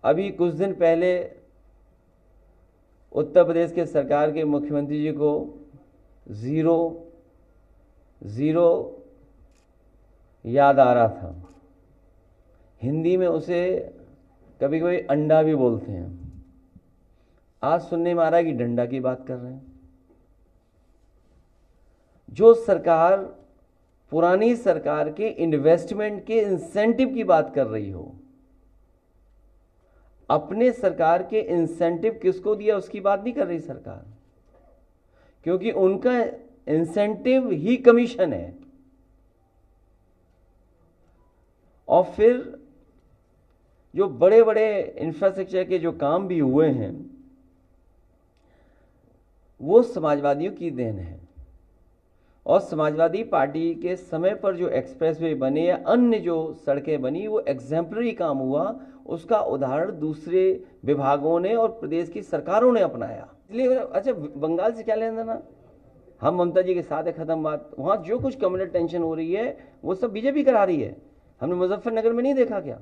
अभी कुछ दिन पहले उत्तर प्रदेश के सरकार के मुख्यमंत्री जी को ज़ीरो ज़ीरो याद आ रहा था। हिंदी में उसे कभी कभी अंडा भी बोलते हैं। आज सुनने में आ रहा है कि डंडा की बात कर रहे हैं। जो सरकार पुरानी सरकार के इन्वेस्टमेंट के इंसेंटिव की बात कर रही हो, अपने सरकार के इंसेंटिव किसको दिया उसकी बात नहीं कर रही सरकार, क्योंकि उनका इंसेंटिव ही कमीशन है। और फिर जो बड़े बड़े इंफ्रास्ट्रक्चर के जो काम भी हुए हैं वो समाजवादियों की देन है। और समाजवादी पार्टी के समय पर जो एक्सप्रेसवे बने या अन्य जो सड़कें बनी वो एग्जेम्पलरी काम हुआ, उसका उदाहरण दूसरे विभागों ने और प्रदेश की सरकारों ने अपनाया। इसलिए अच्छा, बंगाल से क्या लेना देना, हम ममता जी के साथ है, खत्म बात। वहाँ जो कुछ कम्युनल टेंशन हो रही है वो सब बीजेपी करा रही है। हमने मुजफ्फरनगर में नहीं देखा क्या?